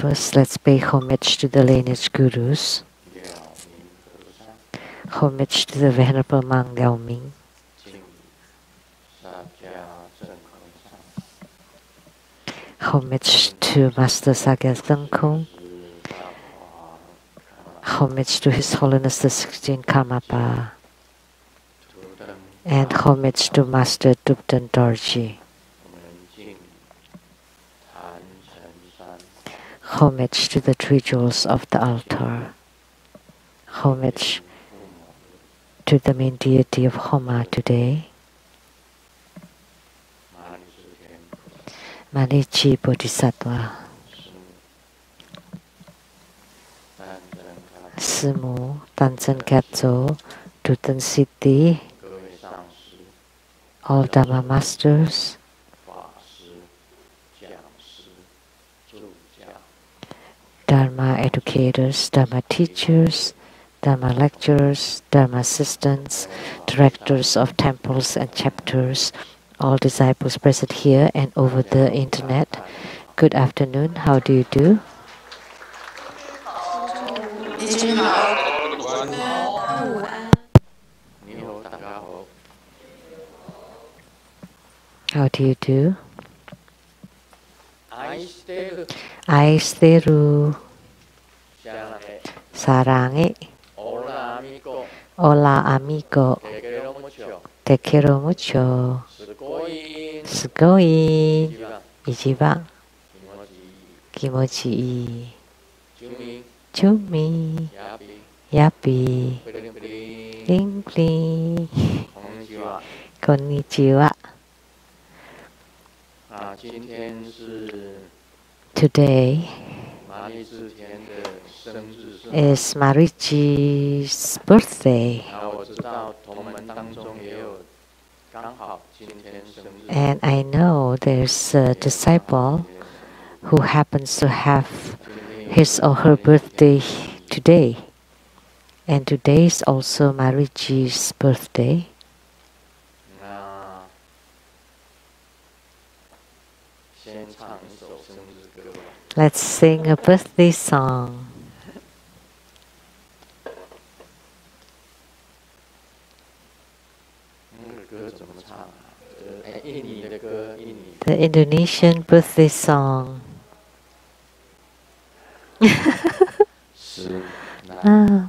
First, let's pay homage to the lineage gurus. Homage to the Venerable Monk Liao Ming. Homage to Master Sakya Tengkung. Homage to His Holiness the 16th Karmapa. And homage to Master Dubdan Dorji. Homage to the three jewels of the altar. Homage to the main deity of Homa today. Maruchi Bodhisattva. 师母、丹真卡祖、Dutton City, all Dharma Masters, Dharma educators, Dharma teachers, Dharma lecturers, Dharma assistants, directors of temples and chapters, all disciples present here and over the internet. Good afternoon, how do you do? How do you do? Aisteru. Sarangi. Hola amigo. Te quiero mucho. Sugoi. Ichiban. Kimochi ii. Chumi. Yappy. Bling bling. Konnichiwa. Today is Maruchi's birthday, and I know there's a disciple who happens to have his or her birthday today, and today is also Maruchi's birthday. Let's sing a birthday song. The Indonesian birthday song. Selamat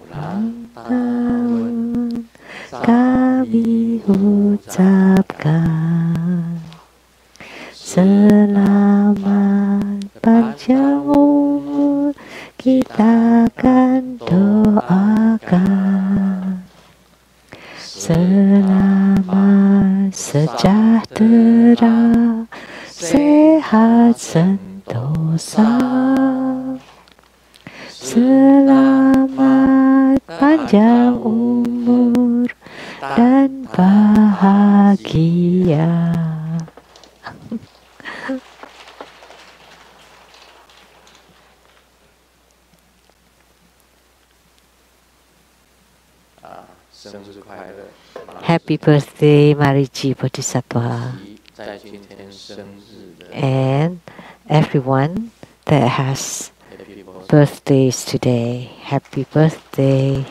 ulang tahun kami ucapkan. Selamat panjang umur kita akan doakan. Selamat sejahtera, sehat sentosa. Selamat panjang umur dan bahagia. Happy birthday, Maruchi Bodhisattva. And everyone that has birthdays today, happy birthday.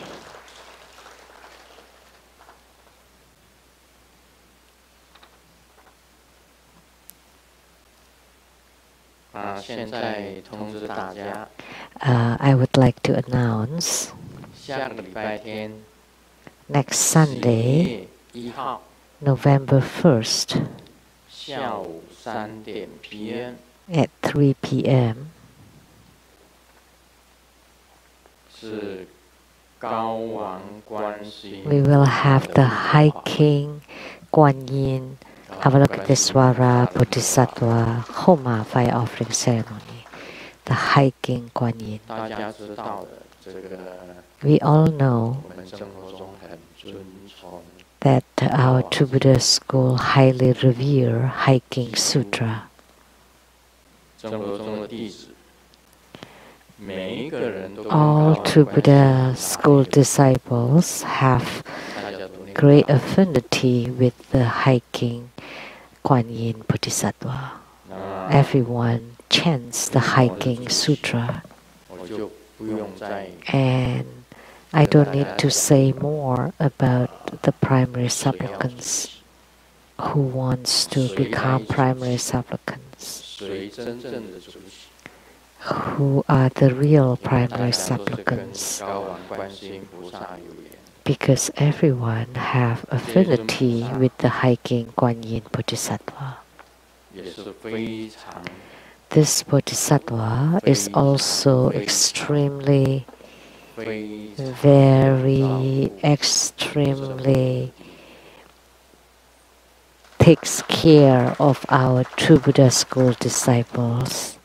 I would like to announce next Sunday, November 1st, at 3 p.m. we will have the hiking Guan Yin Avalokiteswara Bodhisattva Homa fire offering ceremony. The hiking Guan Yin. We all know that our True Buddha school highly revere hiking sutra. All True Buddha school disciples have great affinity with the hiking Guan Yin Bodhisattva. everyone chants the Hiking Sutra. And I don't need to say more about the primary supplicants who wants to become primary supplicants. Who are the real primary supplicants? Because everyone have affinity with the Hiking Guan Yin Bodhisattva. This Bodhisattva is also extremely takes care of our true Buddha school disciples.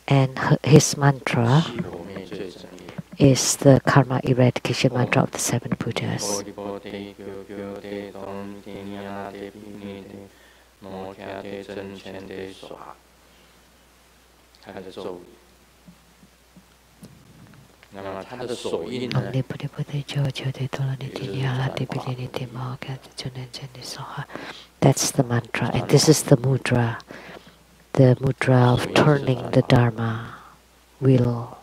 And his mantra is the karma eradication mantra of the 7 Buddhas. That's the mantra, and this is the mudra of turning the Dharma wheel,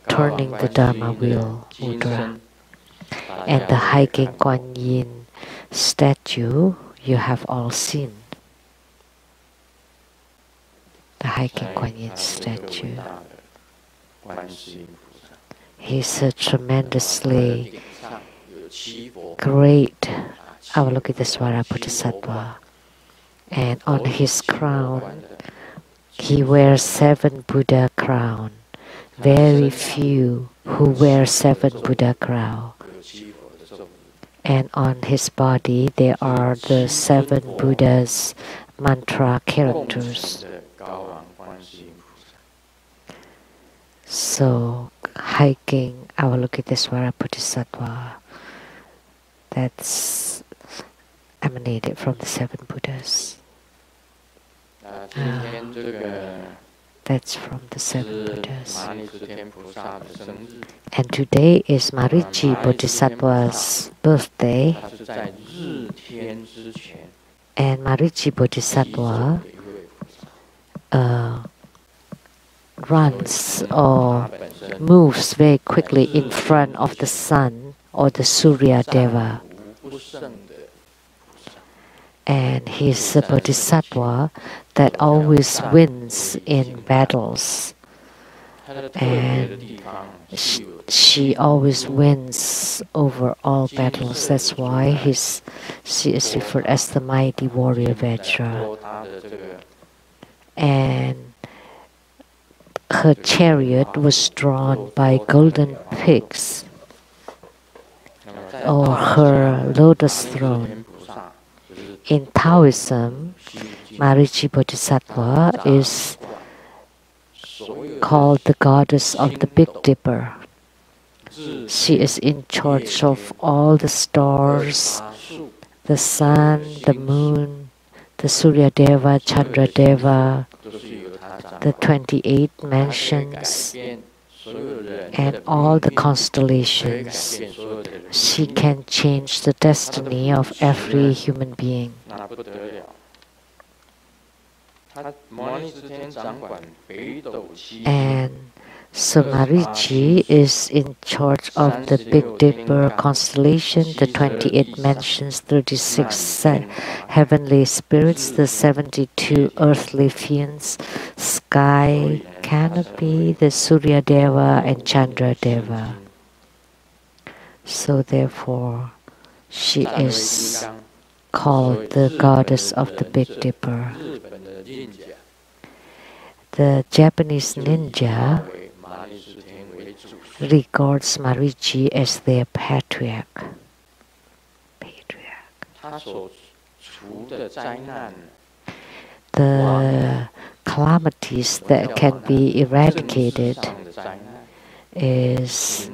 turning the Dharma wheel mudra. And the Hiking Guan Yin statue you have all seen. The Hiking Guan Yin statue. He's a tremendously great Avalokitesvara Bodhisattva. And on his crown, he wears 7 Buddha crown. Very few who wear 7 Buddha crown. And on his body, there are the 7 Buddha's mantra characters. So, hiking Avalokitesvara Bodhisattva, that's emanated from the 7 Buddhas. That's from the 7 Buddhas. And today is Maruchi Bodhisattva's birthday. And Maruchi Bodhisattva runs or moves very quickly in front of the sun or the Surya Deva. And he's a bodhisattva that always wins in battles. And she always wins over all battles. That's why she is referred as the mighty warrior Vajra. And her chariot was drawn by golden pigs, or her lotus throne. In Taoism, Maruchi Bodhisattva is called the goddess of the Big Dipper. She is in charge of all the stars, the sun, the moon, the Surya Deva, Chandra Deva, the 28 mansions, and all the constellations. She can change the destiny of every human being. And so Maruchi is in charge of the Big Dipper constellation, the 28 mansions, 36 heavenly spirits, the 72 earthly fiends, sky canopy, the Surya Deva and Chandra Deva. So therefore, she is called the goddess of the Big Dipper. The Japanese ninja regards Maruchi as their patriarch. The calamities that can be eradicated is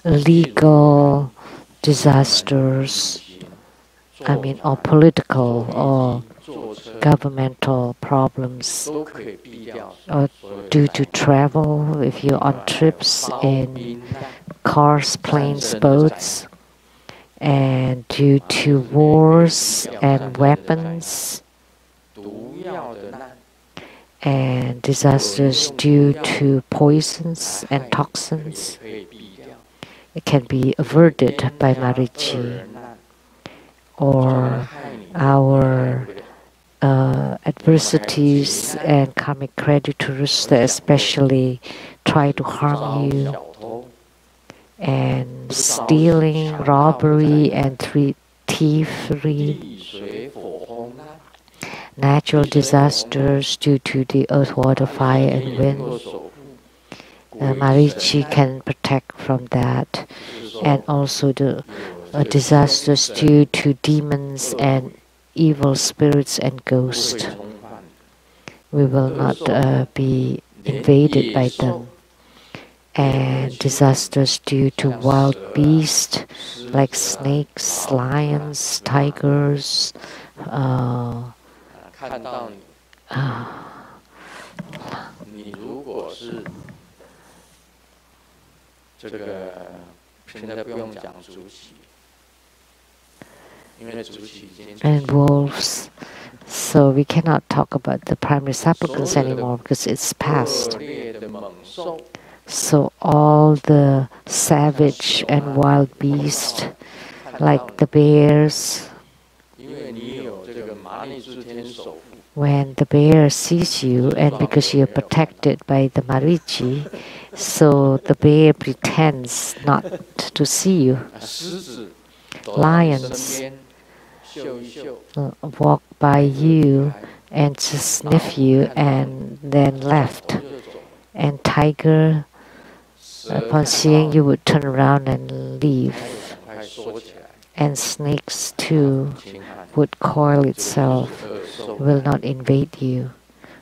legal disasters, or political or governmental problems, or due to travel, if you're on trips in cars, planes, boats, and due to wars and weapons, and disasters due to poisons and toxins, it can be averted by Maruchi. Or our adversities and karmic creditors that especially try to harm you, and stealing, robbery, and thievery, natural disasters due to the earth, water, fire, and wind. Maruchi can protect from that, and also the disasters due to demons and evil spirits and ghosts. We will not be invaded by them. And disasters due to wild beasts like snakes, lions, tigers, ，and wolves. So we cannot talk about the primary supplicants anymore because it's past. So all the savage and wild beasts, like the bears, when the bear sees you, and because you're protected by the Maruchi, so the bear pretends not to see you. Lions walk by you and just sniff you and then left. And tiger, upon seeing you, would turn around and leave. And snakes too would coil itself, will not invade you.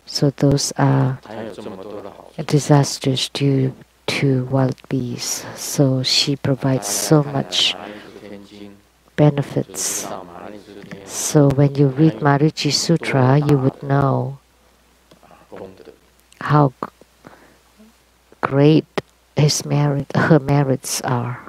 So those are disasters due to wild beasts. So she provides so much benefits. So when you read Maruchi Sutra, you would know how great her merits are.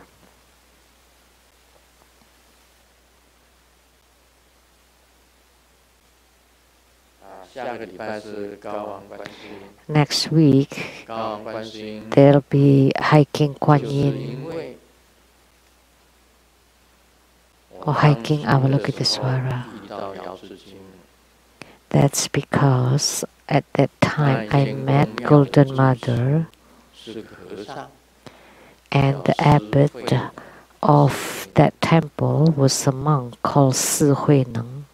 Next week, there'll be hiking Kuan Yin or hiking Avalokitesvara. That's because at that time I met Golden Mother, and the abbot of that temple was a monk called Si Huineng.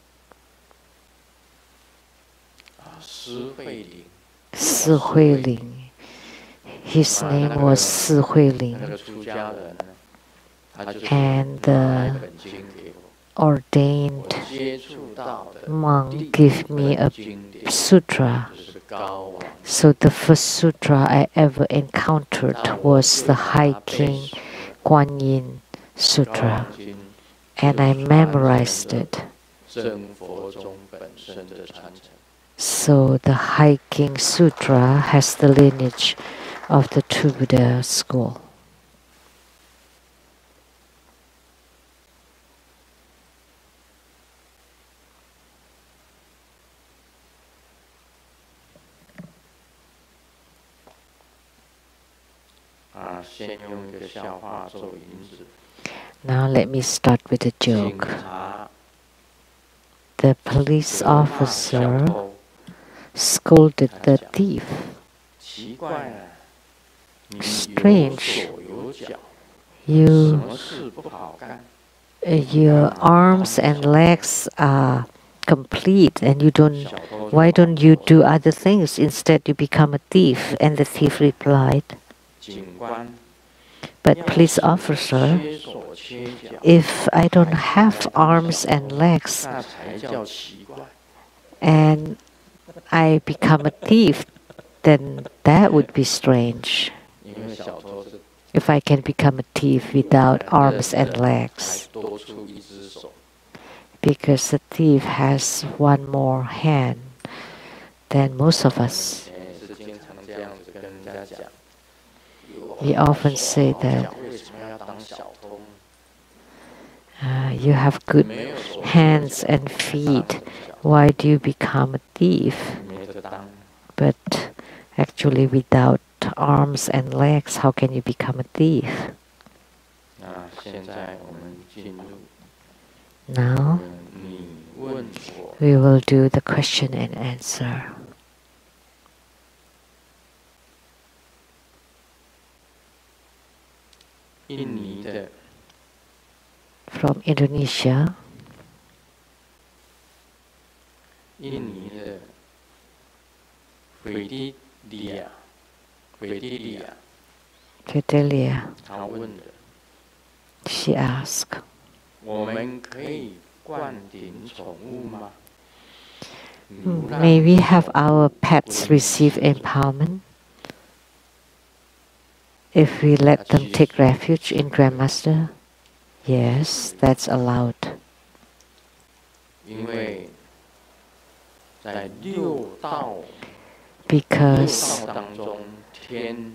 Si Huiling. His name was Si Huiling. And the ordained monk gave me a sutra. So the first sutra I ever encountered was the hiking Kuan Yin Sutra. And I memorized it. So the hiking sutra has the lineage of the true Buddha school. Now let me start with a joke. The police officer scolded the thief. Strange. Your arms and legs are complete, and why don't you do other things? Instead you become a thief. And the thief replied, but police officer, if I don't have arms and legs and I become a thief, then that would be strange. If I can become a thief without arms and legs. Because a thief has one more hand than most of us. We often say that You have good hands and feet. Why do you become a thief? But actually, without arms and legs, how can you become a thief? Now, we will do the question and answer. From Indonesia, Fidelia, she asked, may we have our pets receive empowerment if we let them take refuge in Grandmaster? Yes, that's allowed. Because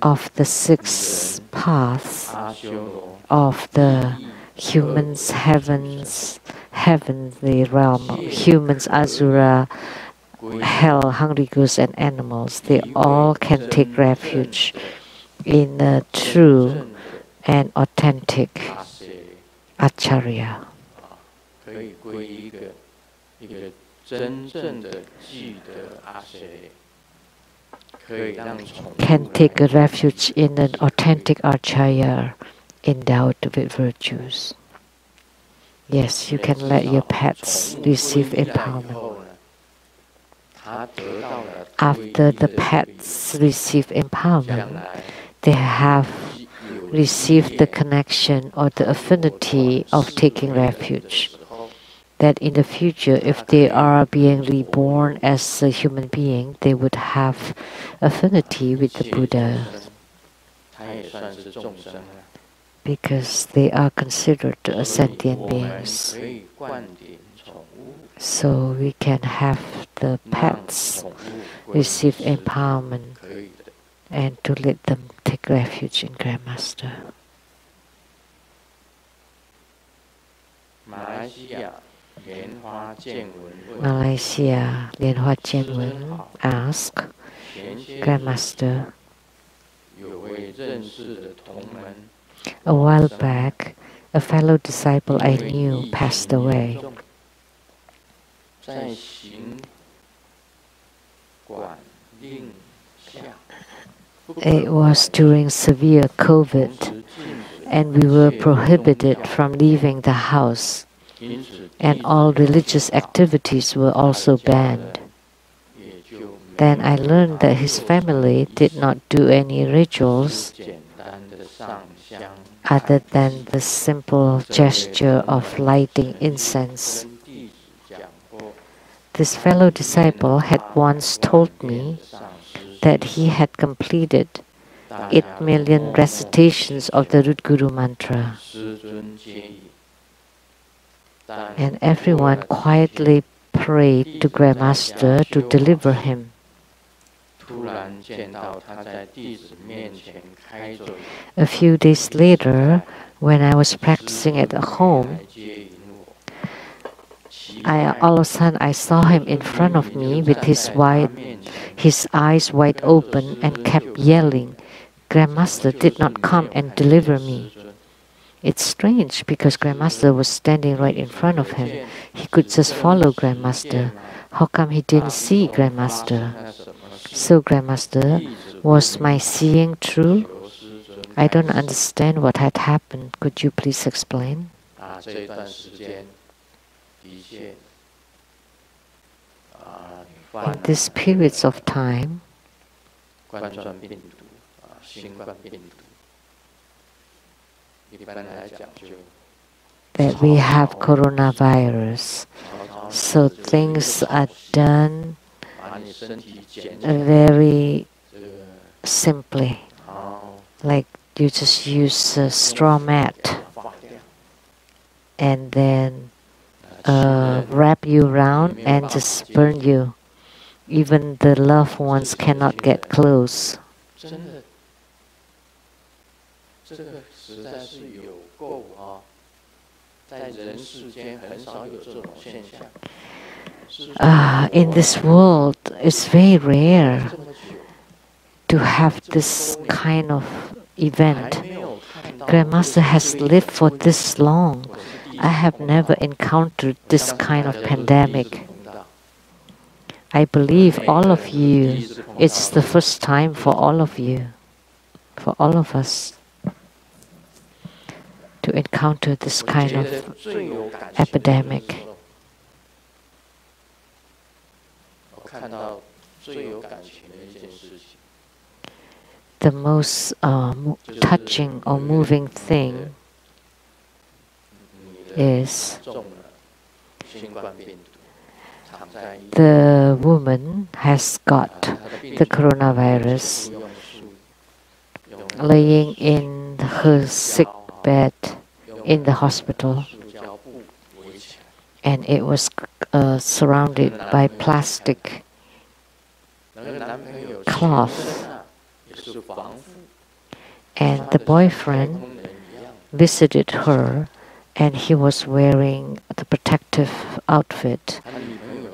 of the 6 paths of the humans, heavenly realm, humans, asura, hell, hungry ghosts, and animals, they all can take refuge in a true and authentic acharya. Can take a refuge in an authentic acharya endowed with virtues. Yes, you can let your pets receive empowerment. After the pets receive empowerment, they have received the connection or the affinity of taking refuge. That in the future, if they are being reborn as a human being, they would have affinity with the Buddha. Because they are considered sentient beings. So we can have the pets receive empowerment and to let them take refuge in Grandmaster. Malaysia, Lian Hua Jianwen asked, Grandmaster, a while back, a fellow disciple I knew passed away. It was during severe COVID, and we were prohibited from leaving the house, and all religious activities were also banned. Then I learned that his family did not do any rituals other than the simple gesture of lighting incense. This fellow disciple had once told me that he had completed 8 million recitations of the Root Guru mantra. And everyone quietly prayed to Grandmaster to deliver him. A few days later, when I was practicing at home, all of a sudden I saw him in front of me with his eyes wide open and kept yelling, Grandmaster did not come and deliver me. It's strange because Grandmaster was standing right in front of him. He could just follow Grandmaster. How come he didn't see Grandmaster? So Grandmaster, was my seeing true? I don't understand what had happened. Could you please explain? In these periods of time, that we have coronavirus, so things are done very simply, like you just use a straw mat and then wrap you around and just burn you. Even the loved ones cannot get close. In this world, it's very rare to have this kind of event. Grandmaster has lived for this long. I have never encountered this kind of pandemic. I believe all of you, it's the first time for all of you, for all of us, to encounter this kind of epidemic. The most touching or moving thing is the woman has got the coronavirus laying in her sick bed in the hospital, and it was surrounded by plastic cloth, and the boyfriend visited her, and he was wearing the protective outfit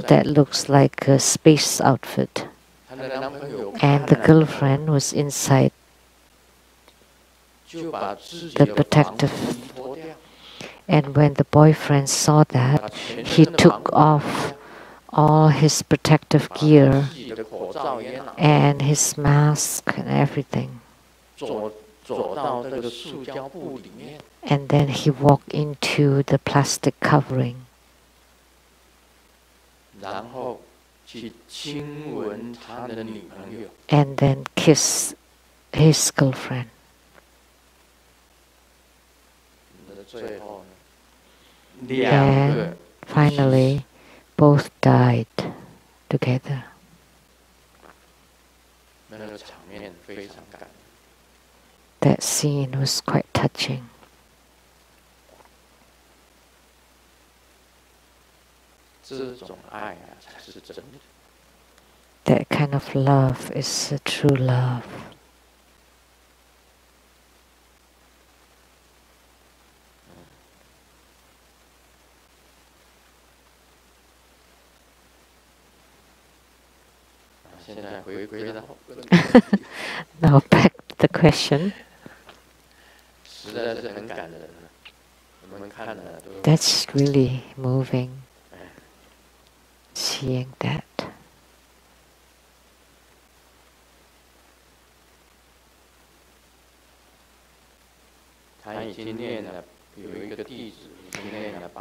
that looks like a space outfit, and the girlfriend was inside the protective. And when the boyfriend saw that, he took off all his protective gear and his mask and everything. And then he walked into the plastic covering. And then kissed his girlfriend. And finally, both died together. That scene was quite touching. That kind of love is a true love. Now back to the question. That's really moving, seeing that.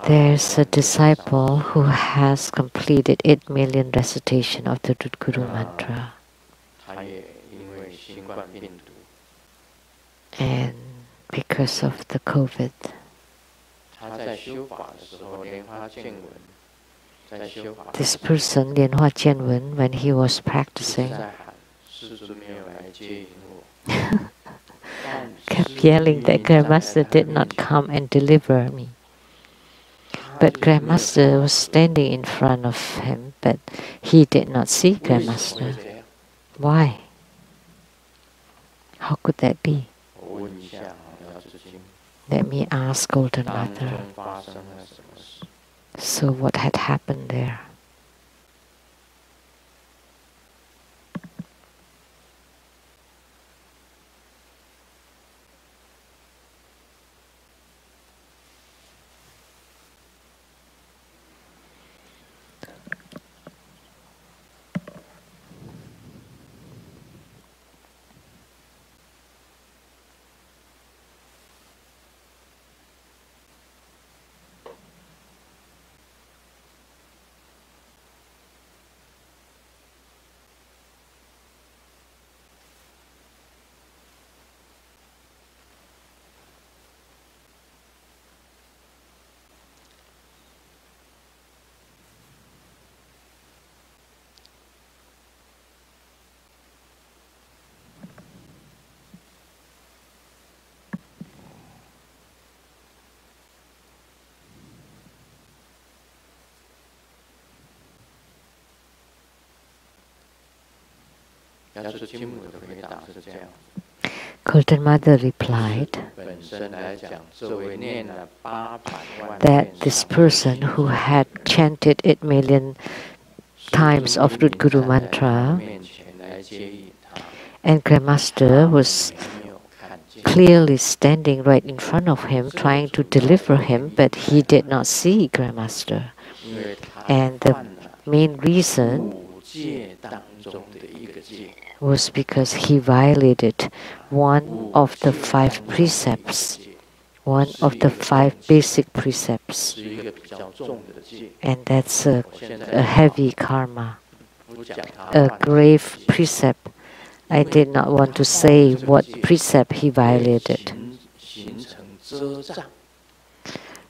There's a disciple who has completed 8 million recitation of the Guru mantra. And because of the COVID, this person, Lianhua Jianwen, when he was practicing, kept yelling that Grandmaster did not come and deliver me. But Grandmaster was standing in front of him, but he did not see Grandmaster. Why? How could that be? Let me ask Golden Mother. So what had happened there? Golden Mother replied that this person who had chanted 8 million times of Root Guru mantra, and Grandmaster was clearly standing right in front of him trying to deliver him, but he did not see Grandmaster. And the main reason was because he violated one of the 5 precepts, one of the 5 basic precepts. And that's a heavy karma, a grave precept. I did not want to say what precept he violated.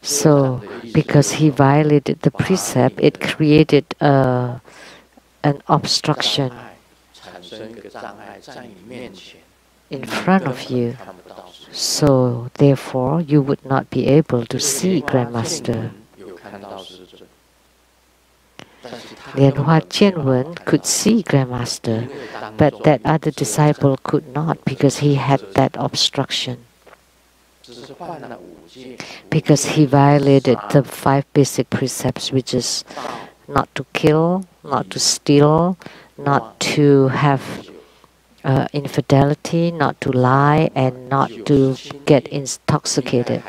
So, because he violated the precept, it created an obstruction in front of you. So, therefore, you would not be able to see Grandmaster. Lian Hua Jianwen could see Grandmaster, but that other disciple could not because he had that obstruction. Because he violated the 5 basic precepts, which is not to kill, not to steal, not to have infidelity, not to lie, and not to get intoxicated.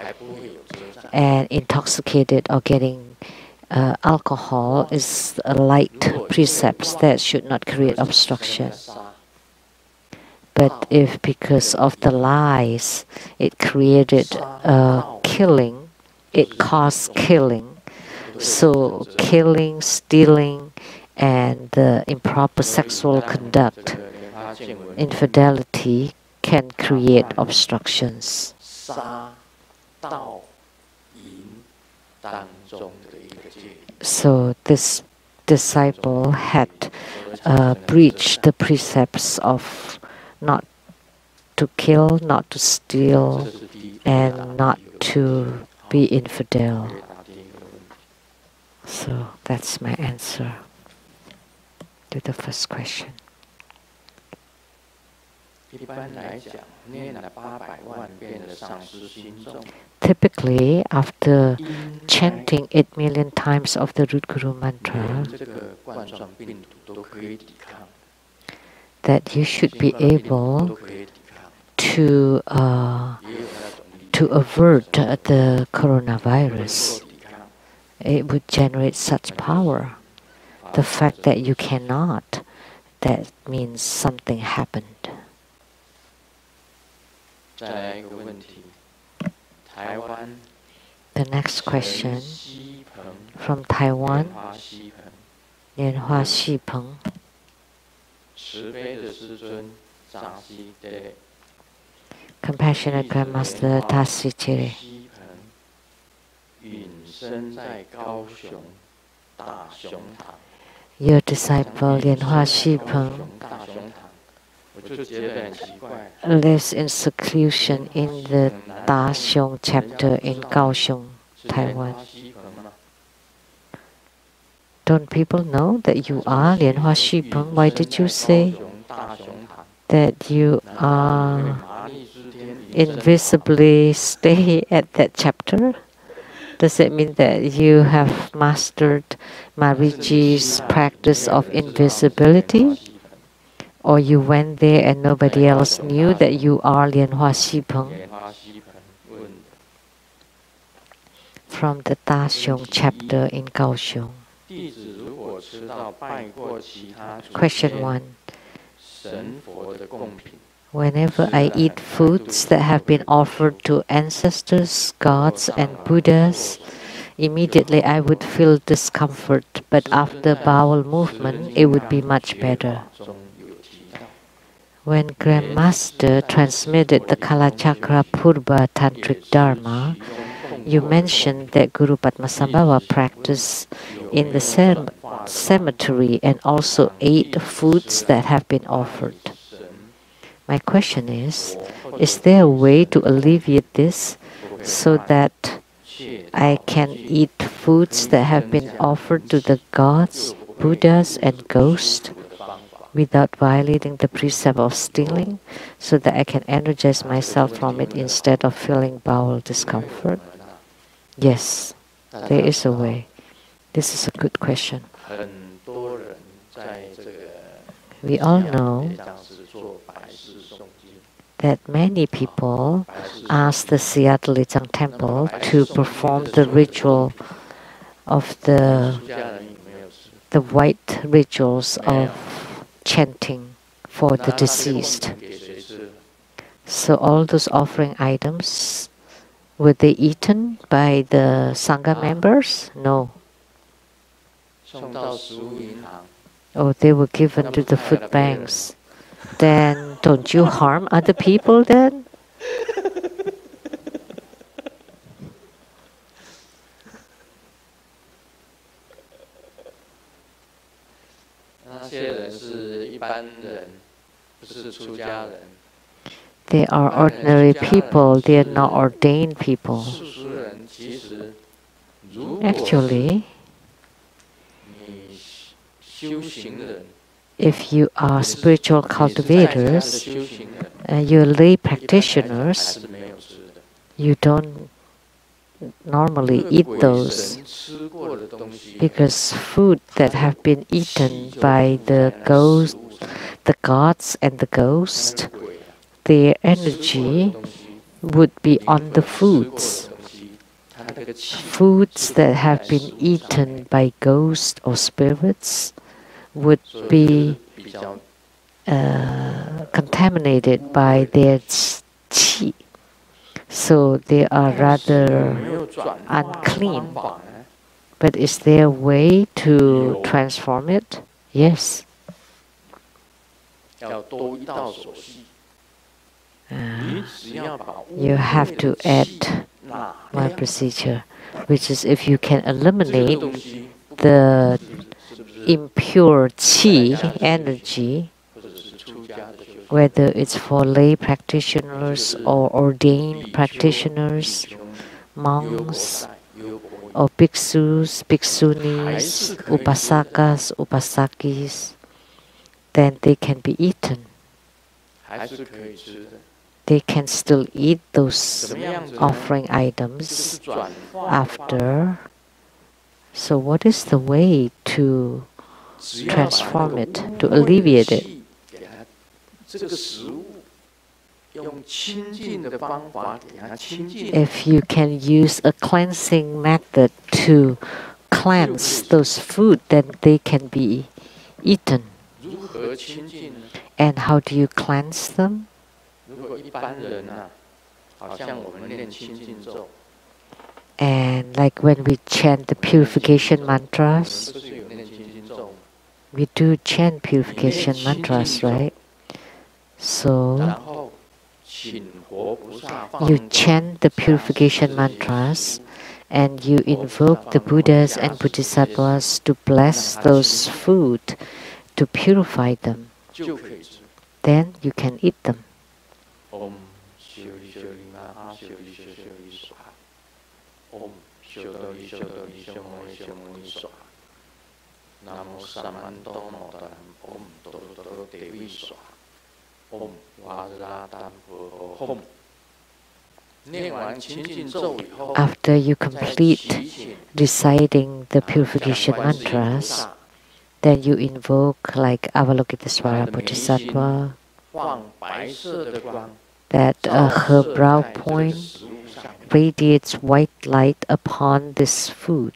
And intoxicated or getting alcohol is a light precepts that should not create obstruction. But if because of the lies, it created killing, it caused killing. So killing, stealing, and improper sexual conduct, infidelity can create obstructions. So this disciple had breached the precepts of not to kill, not to steal, and not to be infidel. So that's my answer to the first question. Typically, after chanting 8 million times of the Root Guru mantra, that you should be able to avert the coronavirus. It would generate such power. The fact that you cannot, that means something happened. The next question from Taiwan, Lian Hua Xi Peng. Compassionate Grandmaster Tasi Chiri. Your disciple Lian Hua Xi Peng lives in seclusion in the Da Xiong chapter in Kaohsiung, Taiwan. Don't people know that you are Lian Hua Xi Peng? Why did you say that you are invisibly stay at that chapter? Does it mean that you have mastered Maruchi's practice of invisibility? Or you went there and nobody else knew that you are Lian Hua Xi Peng? From the Da Xiong chapter in Kaohsiung. Question 1. Whenever I eat foods that have been offered to ancestors, gods, and Buddhas, immediately I would feel discomfort, but after bowel movement, it would be much better. When Grandmaster transmitted the Kalachakra Purba Tantric Dharma, you mentioned that Guru Padmasambhava practiced in the cemetery and also ate foods that have been offered. My question is there a way to alleviate this so that I can eat foods that have been offered to the gods, Buddhas, and ghosts? without violating the precept of stealing, so that I can energize myself from it instead of feeling bowel discomfort? Yes, there is a way. This is a good question. We all know that many people ask the Seattle Lichang Temple to perform the ritual of the white rituals of chanting for the deceased. So all those offering items, were they eaten by the Sangha members? No. Oh, they were given to the food banks. Then don't you harm other people then? They are ordinary people, they are not ordained people. Actually, if you are spiritual cultivators, you're lay practitioners, you don't normally eat those, because food that have been eaten by the ghost, the gods and the ghost, their energy would be on the foods. Foods that have been eaten by ghosts or spirits would be contaminated by their qi. So they are rather unclean. But is there a way to transform it? Yes. You have to add one procedure, which is if you can eliminate the impure qi energy, whether it's for lay practitioners or ordained practitioners, monks, or bhikshus, bhikshunis, upasakas, upasakis, then they can be eaten. They can still eat those offering items after. So what is the way to transform it, to alleviate it? If you can use a cleansing method to cleanse those food, then they can be eaten. And how do you cleanse them? And like when we chant the purification mantras, we do chant purification mantras, right? So you chant the purification mantras and you invoke the Buddhas and Bodhisattvas to bless those food, to purify them. Then you can eat them. After you complete reciting the purification mantras, then you invoke like Avalokitesvara Bodhisattva, that her brow point radiates white light upon this food.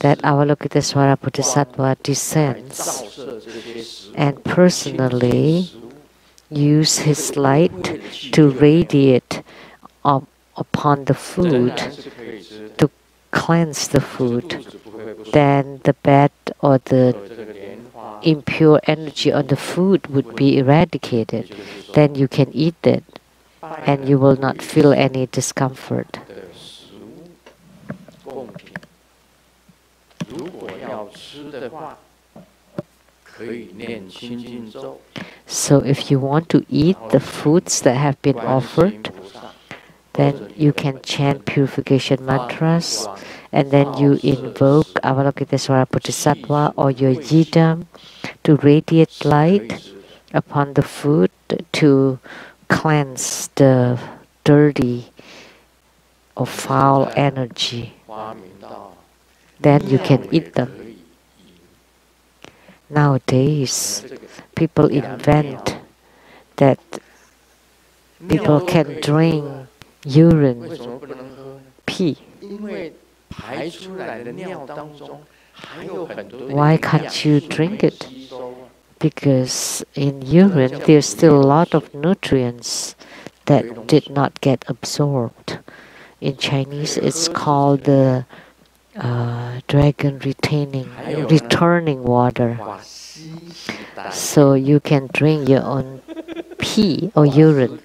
That Avalokitesvara Bodhisattva descends and personally use his light to radiate upon the food, to cleanse the food. Then the bad or the impure energy on the food would be eradicated. Then you can eat it and you will not feel any discomfort. So if you want to eat the foods that have been offered, then you can chant purification mantras, and then you invoke Avalokitesvara Bodhisattva or your yidam to radiate light upon the food to cleanse the dirty or foul energy. Then you can eat them. Nowadays, people invent that people can drink urine, pee. Why can't you drink it? Because in urine there's still a lot of nutrients that did not get absorbed. In Chinese it's called the dragon returning water. So you can drink your own pee or urine.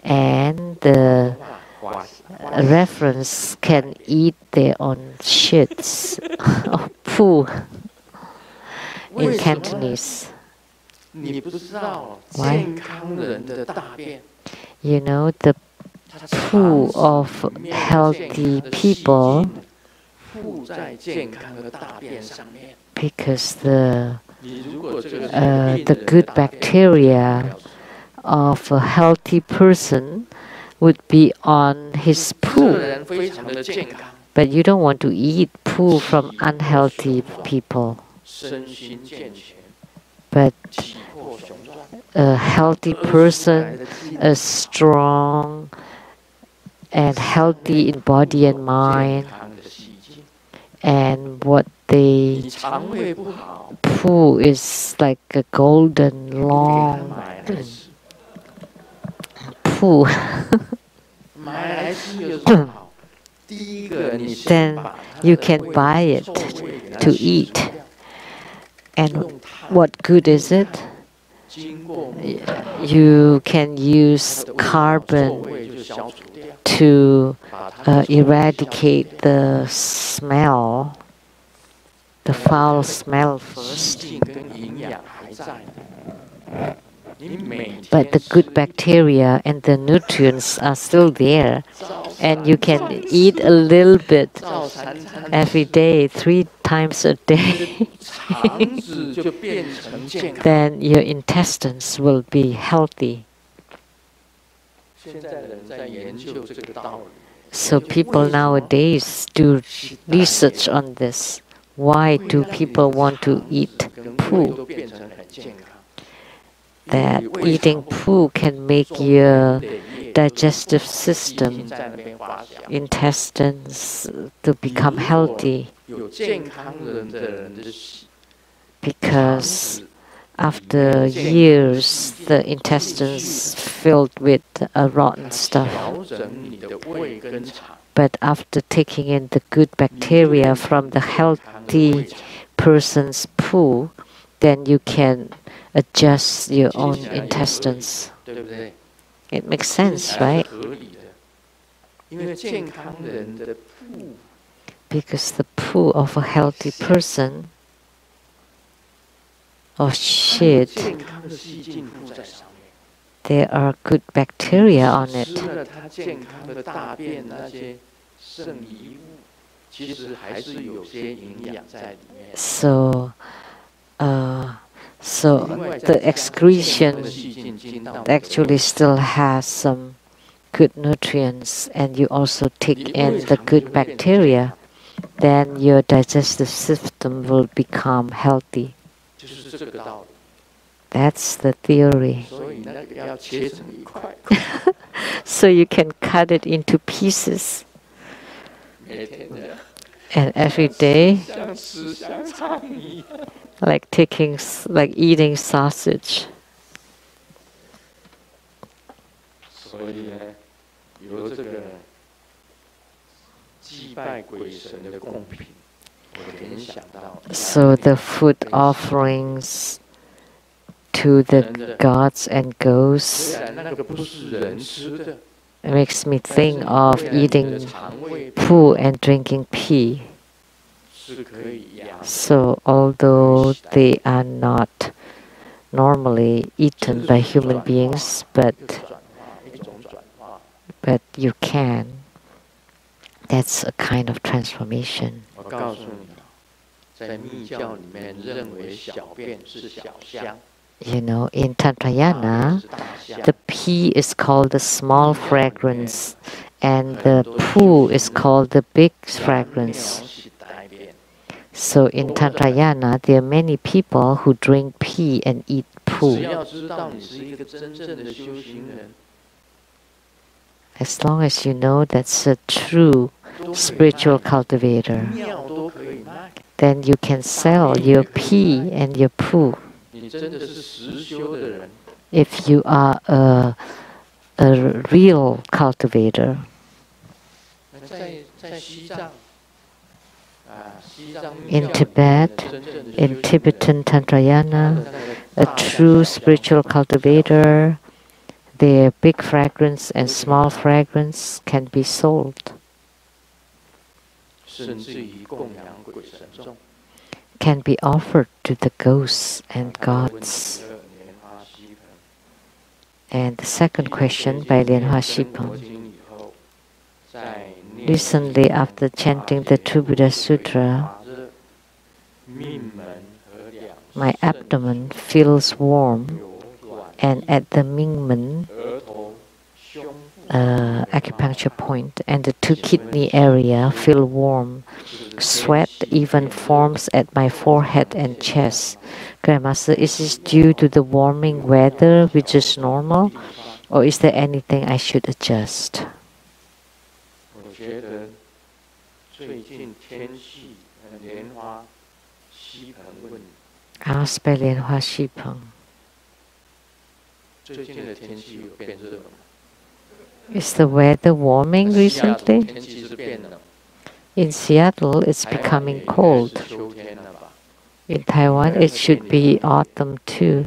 And the reference can eat their own shits or poo in Cantonese. Why? You know, the poo of healthy people, because the good bacteria of a healthy person would be on his poo. But you don't want to eat poo from unhealthy people. But a healthy person, a strong and healthy in body and mind, and what they poo is like a golden long poo. Then you can buy it to eat. And what good is it? You can use carbon to eradicate the smell, the foul smell first. But the good bacteria and the nutrients are still there, and you can eat a little bit every day, 3 times a day. Then your intestines will be healthy. So people nowadays do research on this. Why do people want to eat poo? That eating poo can make your digestive system, intestines to become healthy. Because after years, the intestines filled with rotten stuff. But after taking in the good bacteria from the healthy person's poo, then you can adjust your own intestines. It makes sense, right? Because the poo of a healthy person or shit, there are good bacteria on it. So the excretion actually still has some good nutrients, and you also take in the good bacteria, then your digestive system will become healthy. That's the theory. So you can cut it into pieces. And every day, like eating sausage. So the food offerings to the gods and ghosts makes me think of eating poo and drinking pee. So although they are not normally eaten by human beings, but but you can. That's a kind of transformation. You know, in Tantrayana, the pea is called the small fragrance, and the poo is called the big fragrance. So in Tantrayana, there are many people who drink pea and eat poo. As long as you know that's a true spiritual cultivator, then you can sell your pea and your poo. If you are a real cultivator. In Tibet, in Tibetan Tantrayana, a true spiritual cultivator, their big fragrance and small fragrance can be sold. Can be offered to the ghosts and gods. And the second question by Lianhua Shipeng. Recently, after chanting the TBSN Sutra, my abdomen feels warm, and at the Mingmen acupuncture point and the two kidney area feel warm. Sweat even forms at my forehead and chest. Grandmaster, is this due to the warming weather, which is normal, or is there anything I should adjust? Asked by Lianhua Shipeng. Is the weather warming recently? In Seattle, it's becoming cold. In Taiwan, it should be autumn too.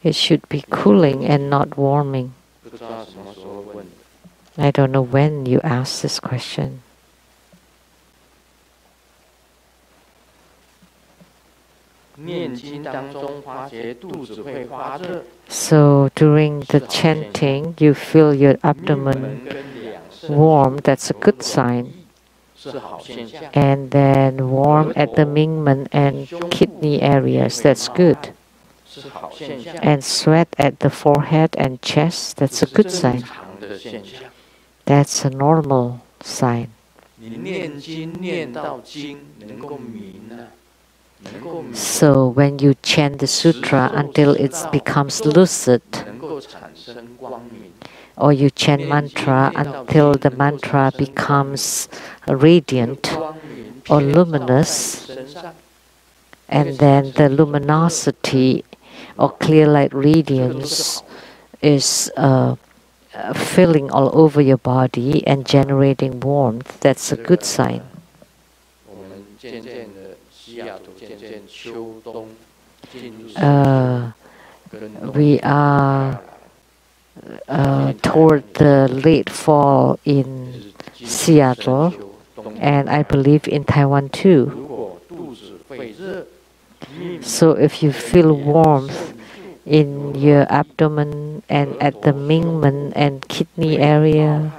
It should be cooling and not warming. I don't know when you asked this question. So during the chanting, you feel your abdomen warm, that's a good sign. And then warm at the Mingmen and kidney areas, that's good. And sweat at the forehead and chest, that's a good sign. That's a normal sign. So when you chant the sutra until it becomes lucid, or you chant mantra until the mantra becomes radiant or luminous, and then the luminosity or clear light radiance is filling all over your body and generating warmth, that's a good sign. We are toward the late fall in Seattle, and I believe in Taiwan too. So if you feel warmth in your abdomen and at the Mingmen and kidney area,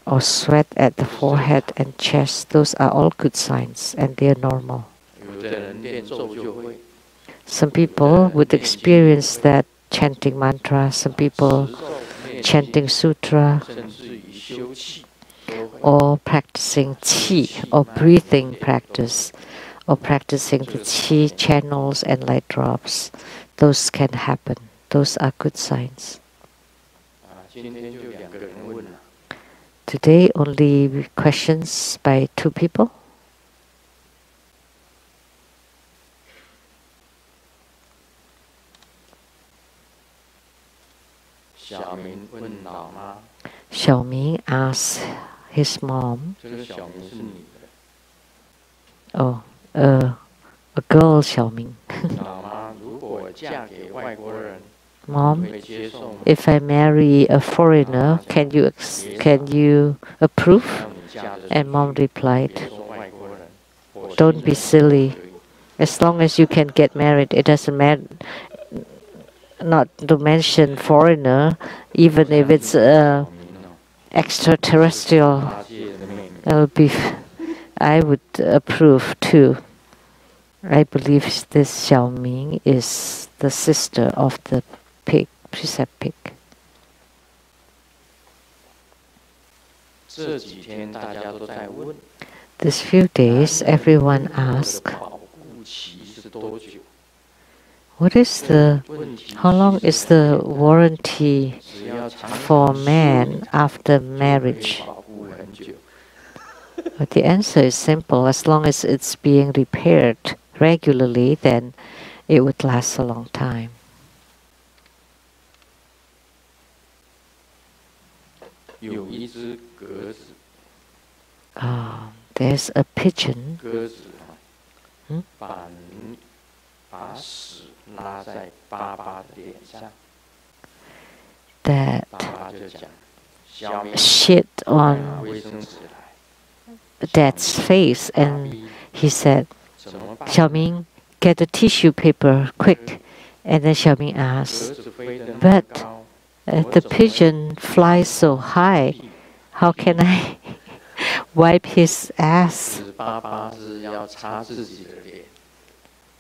or sweat at the forehead and chest, those are all good signs and they are normal. Some people would experience that chanting mantra, some people chanting sutra, or practicing qi or breathing practice, or practicing the qi channels and light drops. Those can happen. Those are good signs. Today only questions by 2 people. Xiaoming asked his mom, a girl Xiaoming. Mom, if I marry a foreigner, can you approve? And mom replied, don't be silly. As long as you can get married, it doesn't matter. not to mention foreigner, even if it's extraterrestrial, I would approve too. I believe this Xiaoming is the sister of the pig, precept pig. These few days, everyone asks, how long is the warranty for man after marriage? But the answer is simple. As long as it's being repaired regularly, then it would last a long time. There's a pigeon that shit on Dad's face, and he said, Xiaoming, get a tissue paper, quick. And then Xiaoming asked, but the pigeon flies so high, how can I wipe his ass?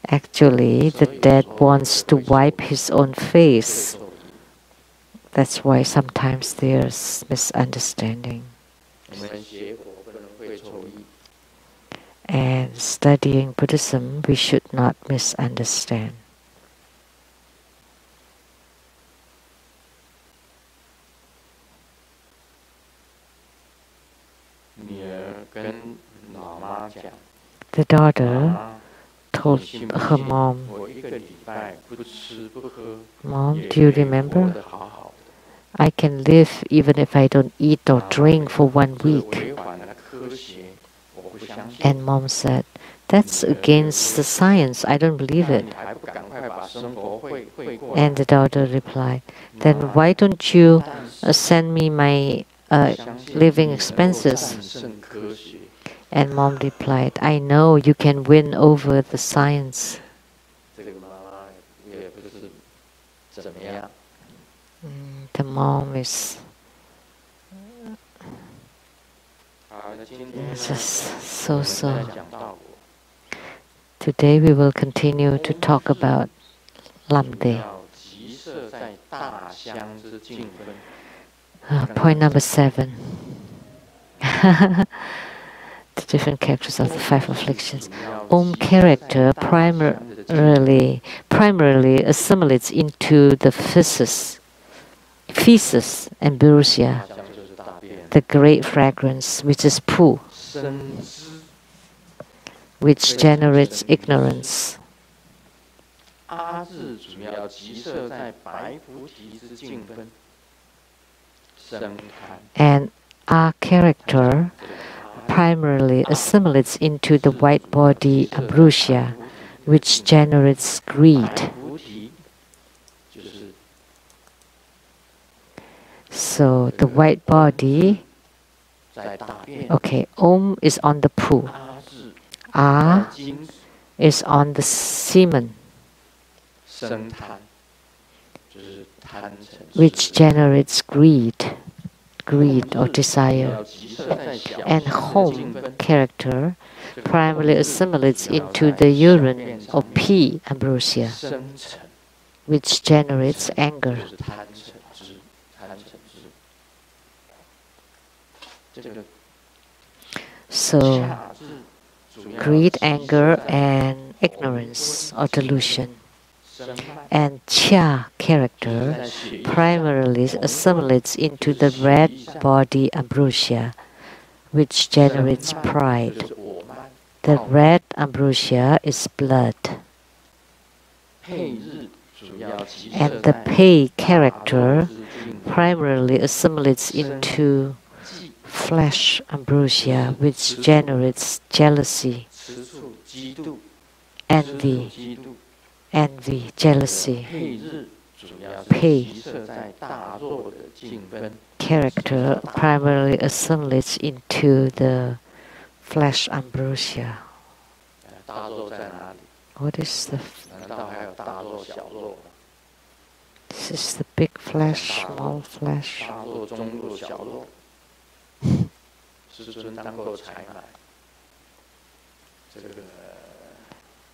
Actually, the dad wants to wipe his own face. That's why sometimes there's misunderstanding. And studying Buddhism, we should not misunderstand. The daughter told her mom, Mom, do you remember? I can live even if I don't eat or drink for 1 week. And Mom said, that's against the science, I don't believe it. And the daughter replied, then why don't you send me my living expenses? And Mom replied, I know you can win over the science. The mom is just so. Today we will continue to talk about Lamdre. Point number 7. The different characters of the 5 afflictions. Om character primarily assimilates into the feces, ambrosia, the great fragrance, which is pu, which generates ignorance. And our character primarily assimilates into the white body ambrosia, which generates greed. So the white body, okay, Om is on the pu, A is on the semen, which generates greed or desire. And Hom character primarily assimilates into the urine or P ambrosia, which generates anger. So, greed, anger, and ignorance or delusion. And Cha character primarily assimilates into the red body ambrosia, which generates pride. The red ambrosia is blood. And the Pei character primarily assimilates into flesh ambrosia, which generates jealousy, envy, jealousy. Pei character primarily assimilates into the flesh ambrosia. What is the This is the big flesh, small flesh.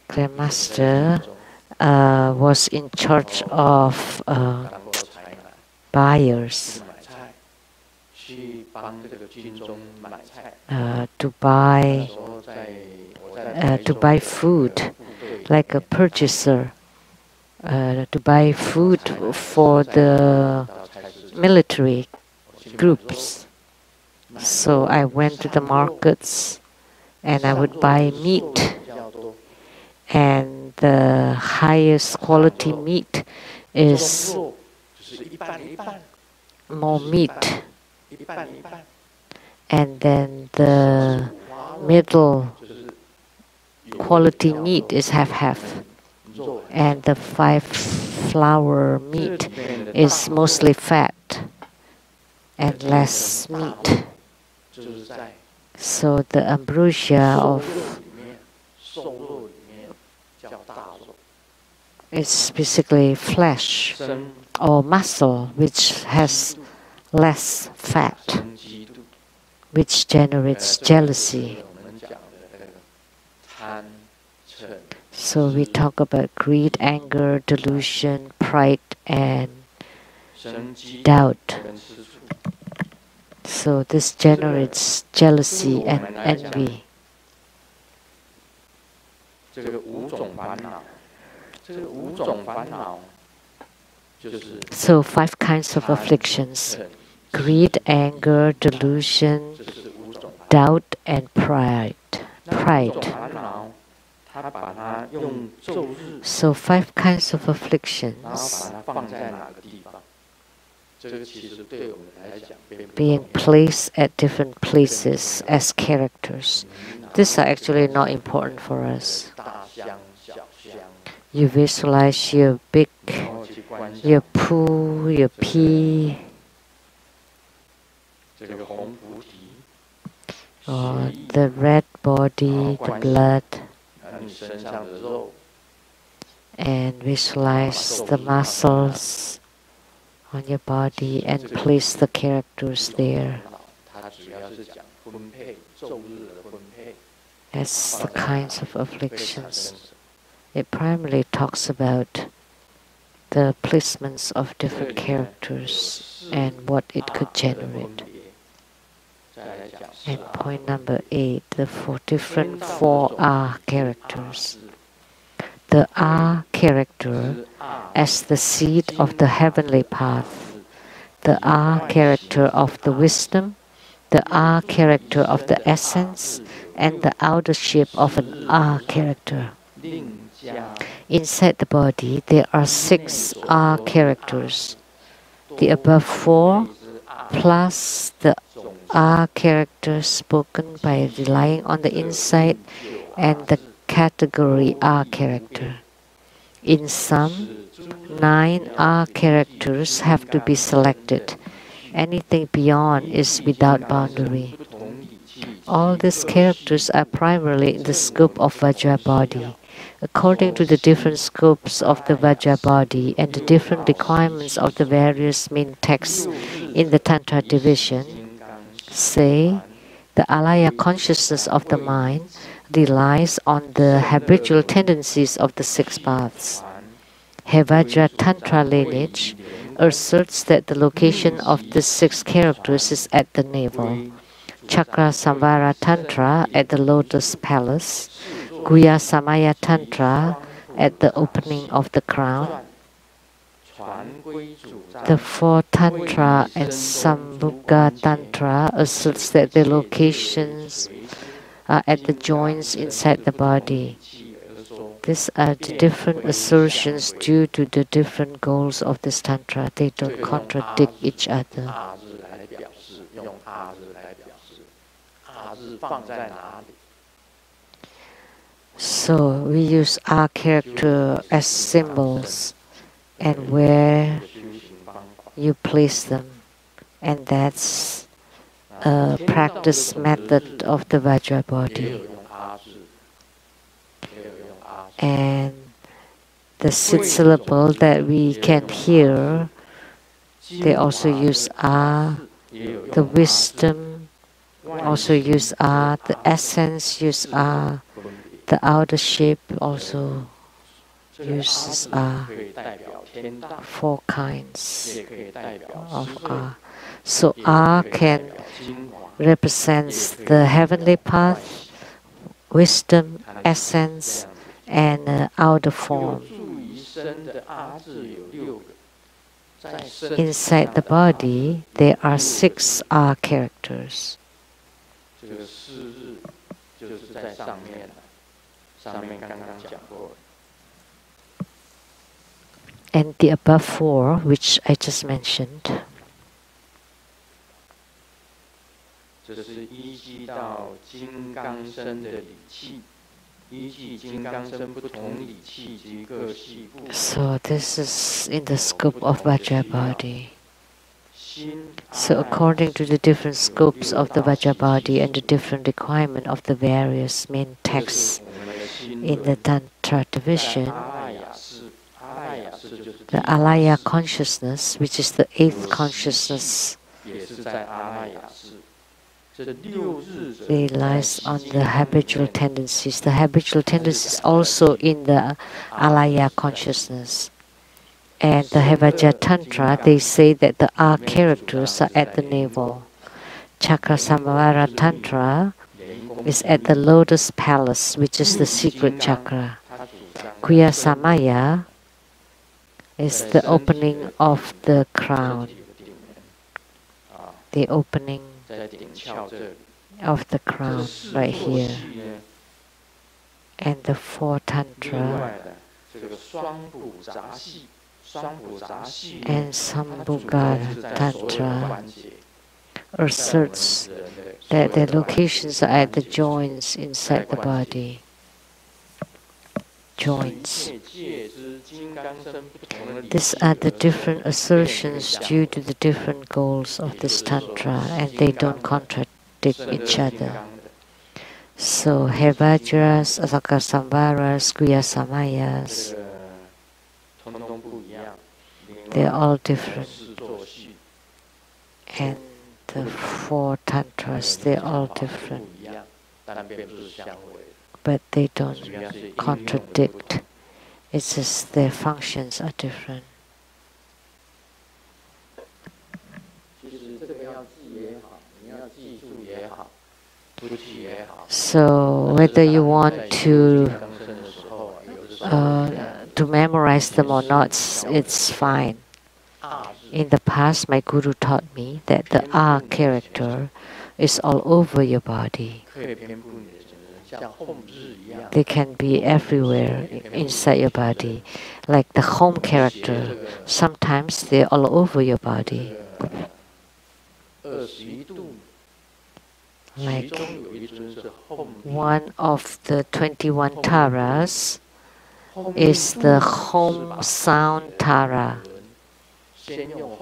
The master was in charge of buyers to buy food, like a purchaser, to buy food for the military groups. So I went to the markets and I would buy meat, and the highest quality meat is more meat, and then the middle quality meat is half-half, and the 5-flour meat is mostly fat and less meat. So the ambrosia of is basically flesh or muscle, which has less fat, which generates jealousy. So we talk about greed, anger, delusion, pride, and doubt. So this generates jealousy and envy. So 5 kinds of afflictions: greed, anger, delusion, doubt, and pride. So 5 kinds of afflictions being placed at different places as characters. These are actually not important for us. You visualize your big, your poo, your pee, or the red body, the blood, and visualize the muscles on your body and place the characters there. That's the kinds of afflictions. It primarily talks about the placements of different characters and what it could generate. And point number 8, the 4 different 4R characters. The R character as the seed of the heavenly path, the R character of the wisdom, the R character of the essence, and the outer shape of an R character. Inside the body, there are 6 R characters. The above 4 plus the R character spoken by relying on the inside and the category R character. In sum, 9 R characters have to be selected. Anything beyond is without boundary. All these characters are primarily in the scope of Vajra body. According to the different scopes of the Vajra body and the different requirements of the various main texts in the Tantra division, say, the alaya consciousness of the mind relies on the habitual tendencies of the 6 paths. Vajra Tantra lineage asserts that the location of the 6 characters is at the navel. Chakra Samvara Tantra at the Lotus Palace, Guya Samaya Tantra at the opening of the crown. The 4 Tantra and Sambhuga Tantra asserts that the locations are at the joints inside the body. These are the different assertions due to the different goals of this Tantra. They don't contradict each other. So we use our character as symbols and where you place them, and that's a practice method of the Vajra body. And the 6 syllables that we can hear, they also use A. The wisdom also use A. The essence use A. The outer shape also uses A. 4 kinds of A. So A can represents the heavenly path, wisdom, essence, and outer form. Inside the body, there are 6 R characters. And the above 4, which I just mentioned, so this is in the scope of Vajrabodhi. So according to the different scopes of the Vajrabodhi and the different requirement of the various main texts in the Tantra division, the alaya consciousness, which is the 8th consciousness, relies on the habitual tendencies. The habitual tendencies also in the alaya consciousness. And the Hevajra Tantra, they say that the R characters are at the navel. Chakra Samvara Tantra is at the lotus palace, which is the secret chakra. Kriya Samaya is the opening of the crown. The opening of the crown right here. And the 4 Tantra and Sambhugara Tantra asserts that their locations are at the joints inside the body. Joints. These are the different assertions due to the different goals of this Tantra, and they don't contradict each other. So, Hevajras, Asakasamvaras, Kriyasamayas, they're all different. And the 4 Tantras, they're all different. But they don't contradict. It's just their functions are different. So whether you want to memorize them or not, it's fine. In the past, my guru taught me that the R character is all over your body. They can be everywhere inside your body. Like the home character, sometimes they're all over your body. Like one of the 21 Taras is the home sound Tara.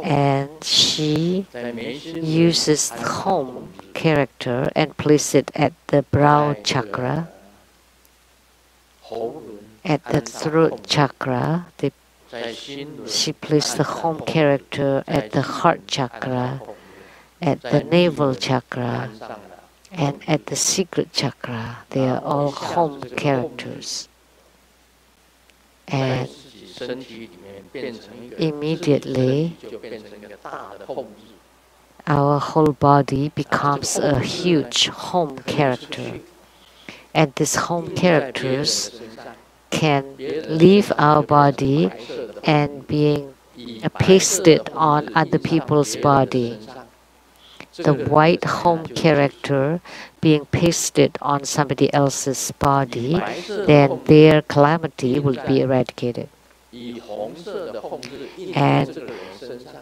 And she uses the home character and places it at the brow chakra, at the throat chakra. She places the home character at the heart chakra, at the navel chakra, and at the secret chakra. They are all home characters. And immediately our whole body becomes a huge home character. And these home characters can leave our body and being pasted on other people's body. The white home character being pasted on somebody else's body, then their calamity will be eradicated. And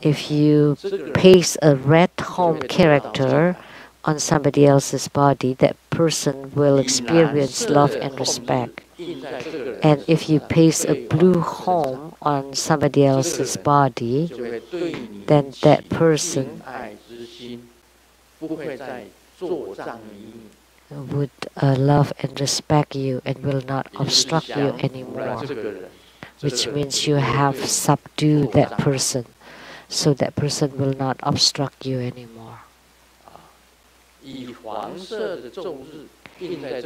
if you paste a red home character on somebody else's body, that person will experience love and respect. And if you paste a blue home on somebody else's body, then that person would love and respect you and will not obstruct you anymore. which means you have subdued that person, so that person will not obstruct you anymore.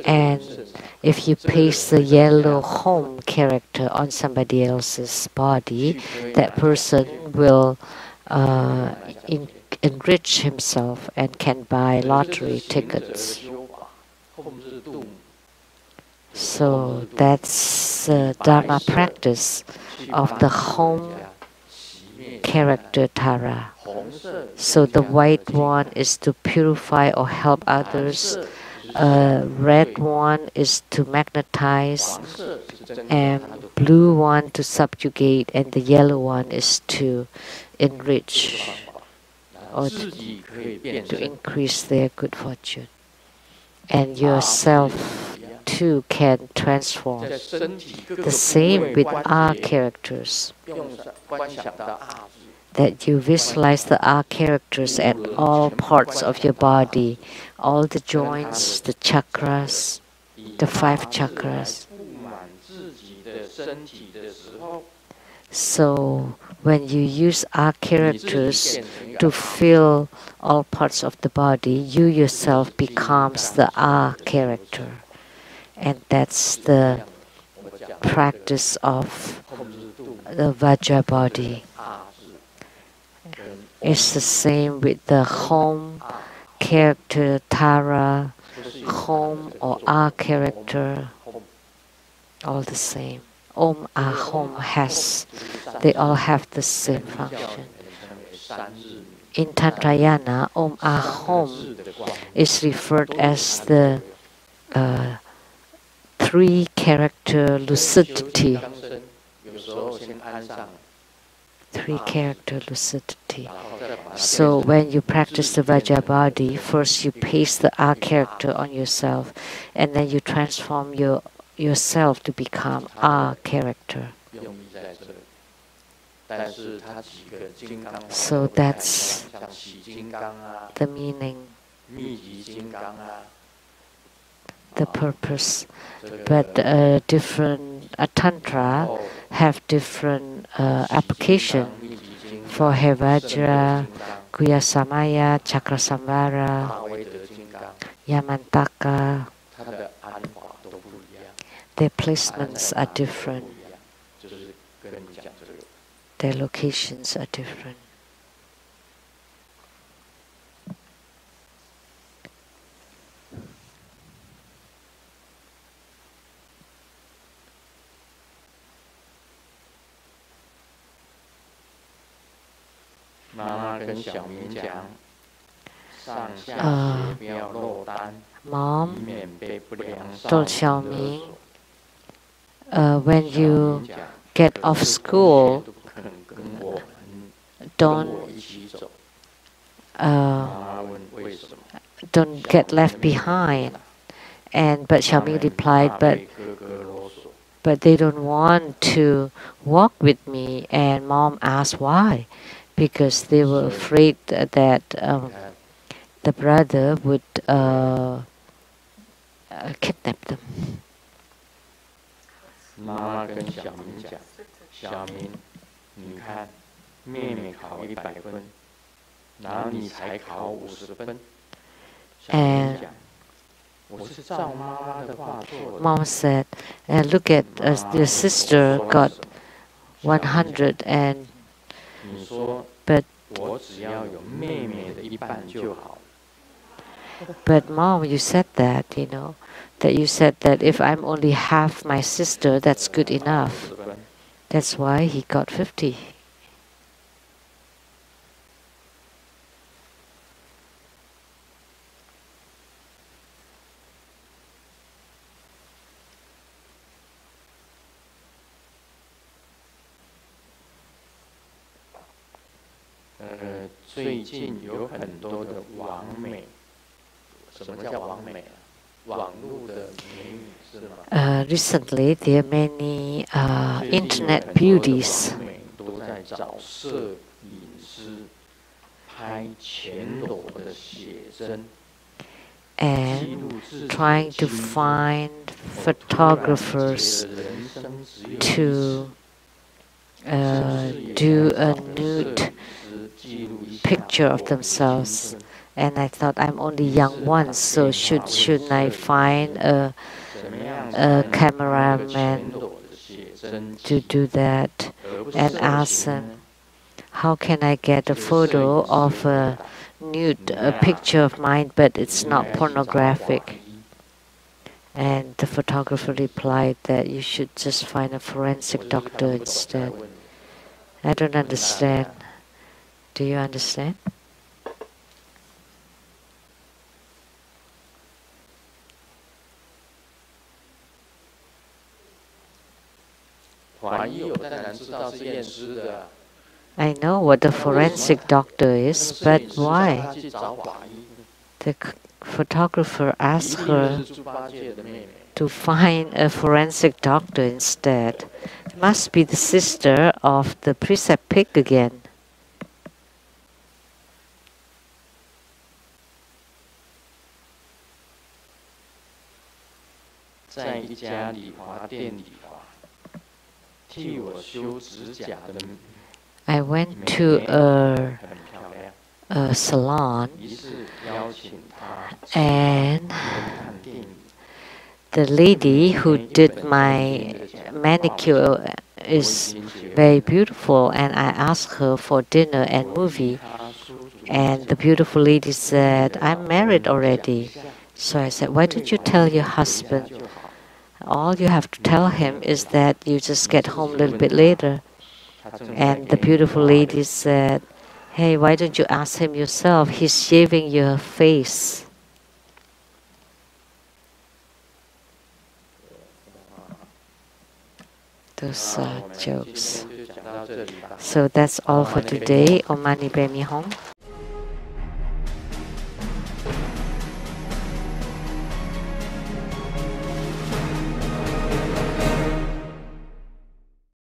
And if you paste the yellow home character on somebody else's body, that person will enrich himself and can buy lottery tickets. So that's the Dharma practice of the home character Tara. So the white one is to purify or help others, red one is to magnetize, and blue one to subjugate, and the yellow one is to enrich or to increase their good fortune. And yourself too can transform. The same with our characters. That you visualize the R characters at all parts of your body, all the joints, the chakras, the 5 chakras. So when you use R characters to fill all parts of the body, you yourself becomes the R character. And that's the practice of the Vajra body. It's the same with the home character Tara, home or R character, all the same. Om Ahom has, they all have the same function. In Tantrayana, Om Ahom is referred as the 3 character lucidity. 3 character lucidity. So when you practice the Vajrabadi, first you paste the R character on yourself, and then you transform yourself to become R character. So that's the meaning, the purpose. But different tantra have different application. For Hevajra, Guyasamaya, Chakrasamvara, Yamantaka, their placements are different. Their locations are different. Mom told Xiaoming, when you get off school, don't get left behind. But Xiaoming replied, but they don't want to walk with me. And Mom asked why, because they were afraid that the brother would kidnap them. 妈妈跟小明讲，小明，你看，妹妹考100分，然后你才考50分。小明讲，我是照妈妈的话做的。Mom said, "Look at your sister got 100 and." 你说， But 我只要有妹妹的1半就好。 But Mom, you said that, you know, that you said that if I'm only half my sister, that's good enough. That's why he got 50. Recently, there are many internet beauties and trying to find photographers to do a nude picture of themselves, and I thought I'm only young once, so shouldn't I find a cameraman to do that and ask them, how can I get a photo of a nude picture of mine, but it's not pornographic? And the photographer replied that you should just find a forensic doctor instead. I don't understand. Do you understand? I know what a forensic doctor is, but why? The photographer asked her to find a forensic doctor instead. It must be the sister of the precept pig again. I went to a salon, and the lady who did my manicure is very beautiful, and I asked her for dinner and movie, and the beautiful lady said, I'm married already. So I said, why don't you tell your husband? All you have to tell him is that you just get home a little bit later. And the beautiful lady said, hey, why don't you ask him yourself? He's shaving your face. Those are jokes. So that's all for today. Om Mani Padme Hum.